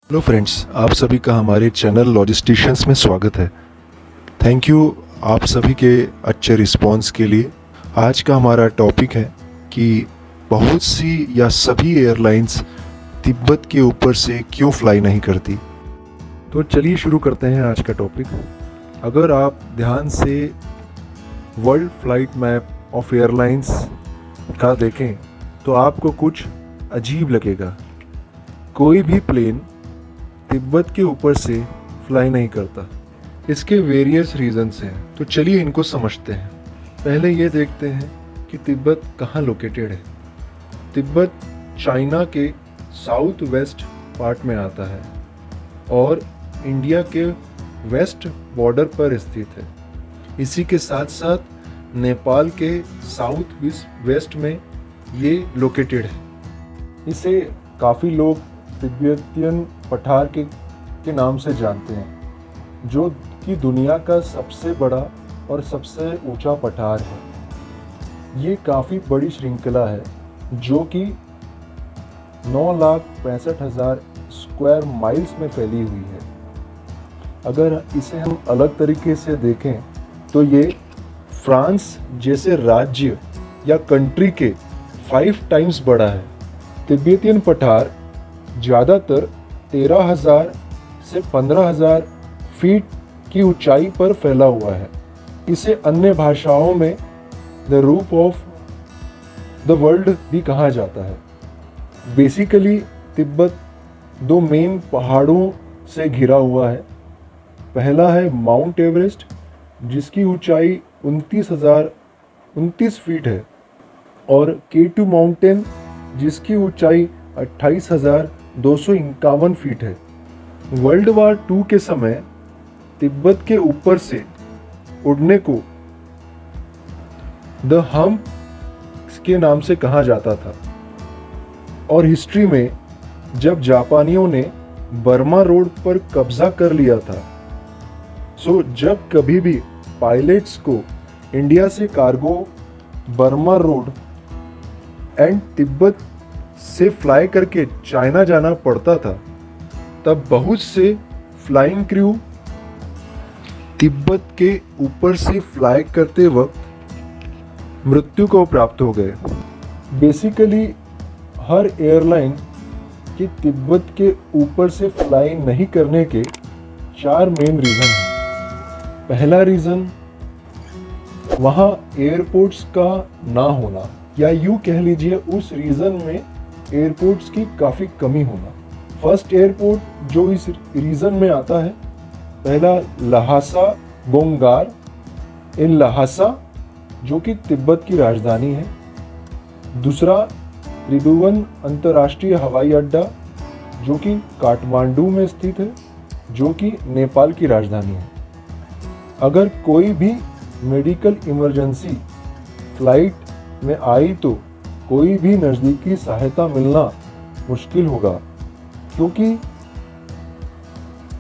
Hello friends, आप सभी का हमारे चैनल लॉजिस्टिशियंस में स्वागत है। थैंक यू आप सभी के अच्छे रिस्पांस के लिए। आज का हमारा टॉपिक है कि बहुत सी या सभी एयरलाइंस तिब्बत के ऊपर से क्यों फ्लाई नहीं करती। तो चलिए शुरू करते हैं आज का टॉपिक। अगर आप ध्यान से world flight map of airlines का देखें तो आपको कुछ अजीब लगेगा। कोई भी प्लेन तिब्बत के ऊपर से फ्लाई नहीं करता। इसके वेरियस रीजंस हैं, तो चलिए इनको समझते हैं। पहले ये देखते हैं कि तिब्बत कहाँ लोकेटेड है। तिब्बत चाइना के साउथ वेस्ट पार्ट में आता है और इंडिया के वेस्ट बॉर्डर पर स्थित है। इसी के साथ साथ नेपाल के साउथ वेस्ट में ये लोकेटेड है। इसे काफ़ी लोग तिब्बतियन पठार के नाम से जानते हैं, जो कि दुनिया का सबसे बड़ा और सबसे ऊंचा पठार है। ये काफ़ी बड़ी श्रृंखला है जो कि 9,65,000 स्क्वायर माइल्स में फैली हुई है। अगर इसे हम अलग तरीके से देखें तो ये फ्रांस जैसे राज्य या कंट्री के 5 टाइम्स बड़ा है। तिब्बतियन पठार ज़्यादातर 13,000 से 15,000 फीट की ऊंचाई पर फैला हुआ है। इसे अन्य भाषाओं में the roof of the world भी कहा जाता है। बेसिकली तिब्बत 2 मेन पहाड़ों से घिरा हुआ है। पहला है माउंट एवरेस्ट, जिसकी ऊंचाई 29 फीट है, और K2 माउंटेन, जिसकी ऊंचाई 28,251 फीट है। वर्ल्ड वार 2 के समय तिब्बत के ऊपर से उड़ने को द हम्प के नाम से कहा जाता था। और हिस्ट्री में जब जापानियों ने बर्मा रोड पर कब्जा कर लिया था, सो जब कभी भी पायलट्स को इंडिया से cargo Burma road and Tibet से फ्लाई करके चाइना जाना पड़ता था, तब बहुत से फ्लाइंग क्रू तिब्बत के ऊपर से फ्लाई करते वक्त मृत्यु को प्राप्त हो गए। बेसिकली हर एयरलाइन के तिब्बत के ऊपर से फ्लाई नहीं करने के 4 मेन रीज़न हैं। पहला रीज़न वहाँ एयरपोर्ट्स का ना होना, या यूँ कह लीजिए उस रीजन में एयरपोर्ट्स की काफ़ी कमी होना। फर्स्ट एयरपोर्ट जो इस रीजन में आता है, पहला लहासा बोंगार इन लहासा, जो कि तिब्बत की राजधानी है। दूसरा त्रिभुवन अंतर्राष्ट्रीय हवाई अड्डा, जो कि काठमांडू में स्थित है, जो कि नेपाल की राजधानी है। अगर कोई भी मेडिकल इमरजेंसी फ्लाइट में आई तो कोई भी नज़दीकी सहायता मिलना मुश्किल होगा, क्योंकि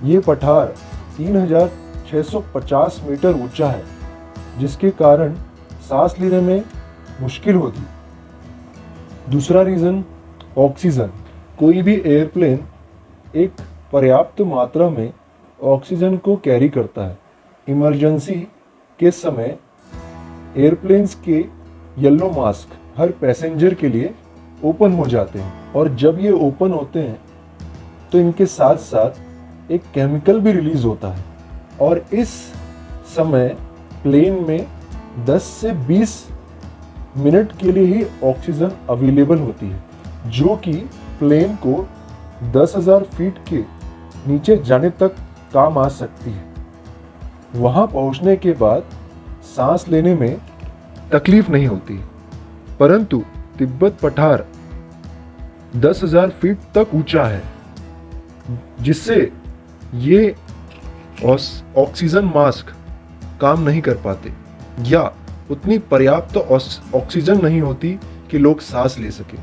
ये पठार 3,650 मीटर ऊंचा है, जिसके कारण सांस लेने में मुश्किल होगी। दूसरा रीज़न ऑक्सीजन। कोई भी एयरप्लेन एक पर्याप्त मात्रा में ऑक्सीजन को कैरी करता है। इमरजेंसी के समय एयरप्लेन्स के येलो मास्क हर पैसेंजर के लिए ओपन हो जाते हैं, और जब ये ओपन होते हैं तो इनके साथ साथ एक केमिकल भी रिलीज होता है, और इस समय प्लेन में 10 से 20 मिनट के लिए ही ऑक्सीजन अवेलेबल होती है, जो कि प्लेन को 10,000 फीट के नीचे जाने तक काम आ सकती है। वहाँ पहुँचने के बाद सांस लेने में तकलीफ नहीं होती, परंतु तिब्बत पठार 10,000 फीट तक ऊंचा है, जिससे ये ऑक्सीजन मास्क काम नहीं कर पाते, या उतनी पर्याप्त ऑक्सीजन नहीं होती कि लोग सांस ले सके।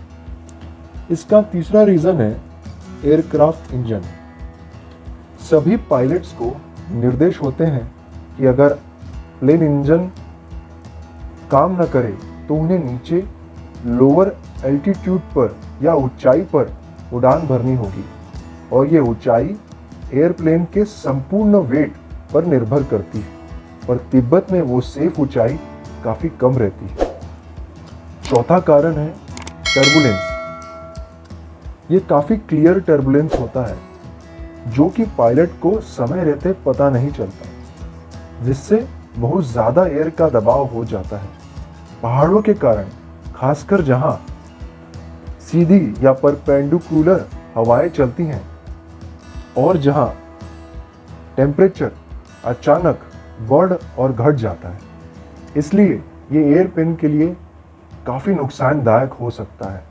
इसका तीसरा रीज़न है एयरक्राफ्ट इंजन। सभी पायलट्स को निर्देश होते हैं कि अगर प्लेन इंजन काम न करे तो उन्हें नीचे लोअर एल्टीट्यूड पर या ऊंचाई पर उड़ान भरनी होगी। और ये ऊंचाई एयरप्लेन के संपूर्ण वेट पर निर्भर करती है, पर तिब्बत में वो सेफ ऊंचाई काफ़ी कम रहती है। चौथा कारण है टर्बुलेंस। ये काफ़ी क्लियर टर्बुलेंस होता है जो कि पायलट को समय रहते पता नहीं चलता, जिससे बहुत ज़्यादा एयर का दबाव हो जाता है। पहाड़ों के कारण, खासकर जहाँ सीधी या परपेंडिकुलर हवाएं चलती हैं और जहाँ टेम्परेचर अचानक बढ़ और घट जाता है, इसलिए ये एयरप्लेन के लिए काफ़ी नुकसानदायक हो सकता है।